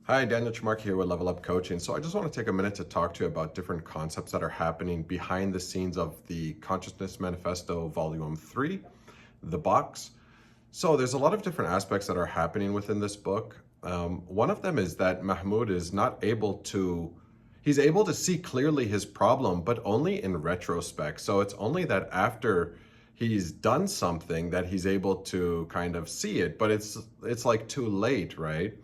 Hi, Daniel Trimarchi here with Level Up Coaching. So I just want to take a minute to talk to you about different concepts that are happening behind the scenes of the Consciousness Manifesto Volume 3, the box. So there's a lot of different aspects that are happening within this book. One of them is that Mahmoud is not able to, he's able to see clearly his problem, but only in retrospect. So it's only that after he's done something that he's able to kind of see it, but it's like too late, right?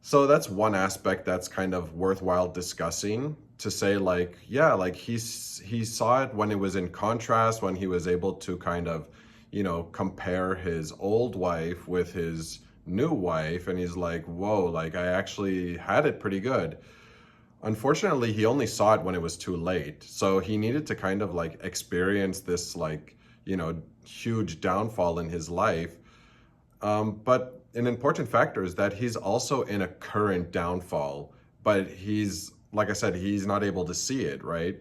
So that's one aspect that's kind of worthwhile discussing, to say like, yeah, like he saw it when it was in contrast, when he was able to kind of, compare his old wife with his new wife, and he's like, whoa, like I actually had it pretty good. Unfortunately, he only saw it when it was too late. So he needed to kind of like experience this like, huge downfall in his life. But an important factor is that he's also in a current downfall, but he's, like I said, he's not able to see it, right?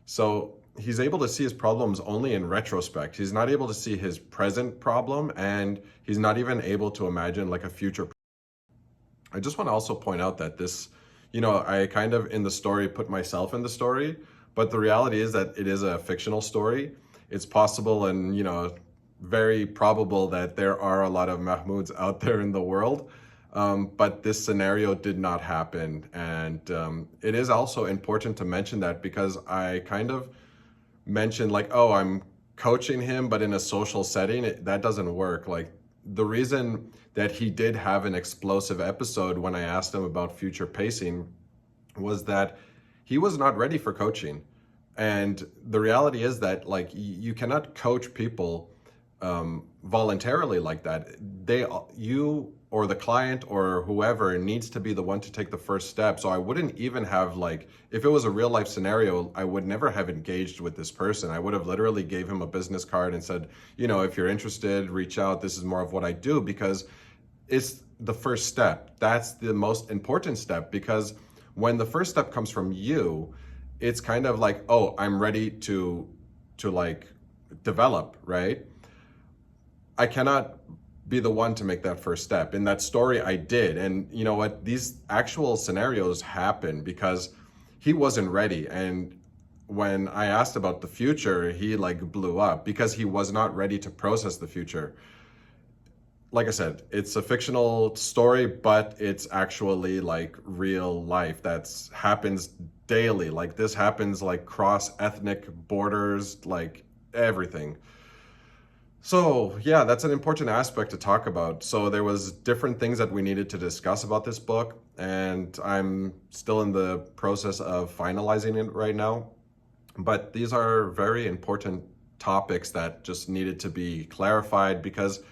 So he's able to see his problems only in retrospect. He's not able to see his present problem, and he's not even able to imagine like a future. I just want to also point out that this, I kind of in the story put myself in the story, but the reality is that it is a fictional story. It's possible and, very probable that there are a lot of Mahmouds out there in the world, but this scenario did not happen. And it is also important to mention that, because I kind of mentioned like, oh, I'm coaching him, but in a social setting, that doesn't work. Like, the reason that he did have an explosive episode when I asked him about future pacing was that he was not ready for coaching. And the reality is that like you cannot coach people voluntarily like that. You or the client or whoever needs to be the one to take the first step. So I wouldn't even have like, if it was a real life scenario, I would never have engaged with this person. I would have literally gave him a business card and said, if you're interested, reach out. This is more of what I do, because it's the first step. That's the most important step, because when the first step comes from you, it's kind of like, oh, I'm ready to like develop, right? I cannot be the one to make that first step. In that story, I did. And you know what? These actual scenarios happen because he wasn't ready. And when I asked about the future, he like blew up because he was not ready to process the future. Like I said, it's a fictional story, but it's actually like real life that's happens daily. Like this happens like cross ethnic borders, like everything. So yeah, that's an important aspect to talk about. So there was different things that we needed to discuss about this book, and I'm still in the process of finalizing it right now. But these are very important topics that just needed to be clarified, because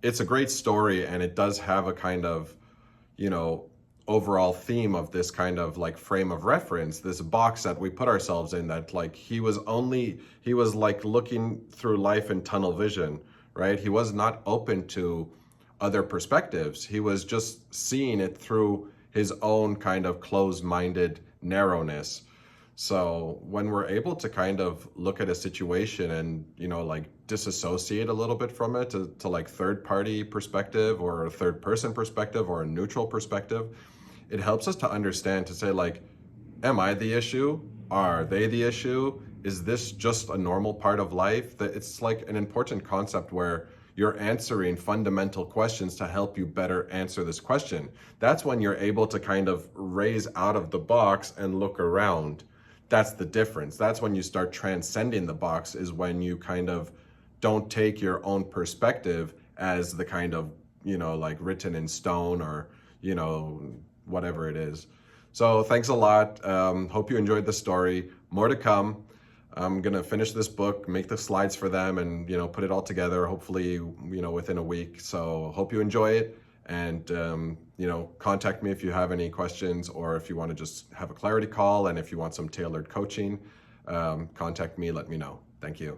it's a great story and it does have a kind of, you know, overall theme of this kind of like frame of reference, this box that we put ourselves in, that like he was like looking through life in tunnel vision, right? He was not open to other perspectives. He was just seeing it through his own kind of closed-minded narrowness. So when we're able to kind of look at a situation and, like disassociate a little bit from it to like third party perspective or a third person perspective or a neutral perspective, it helps us to understand, to say like, am I the issue? Are they the issue? Is this just a normal part of life? That it's like an important concept where you're answering fundamental questions to help you better answer this question. That's when you're able to kind of raise out of the box and look around. That's the difference. That's when you start transcending the box, is when you kind of don't take your own perspective as the kind of, like written in stone or, whatever it is. So thanks a lot. Hope you enjoyed the story. More to come. I'm gonna finish this book, make the slides for them, and put it all together, hopefully within a week. So hope you enjoy it, and contact me if you have any questions, or if you want to just have a clarity call, and if you want some tailored coaching, contact me, let me know. Thank you.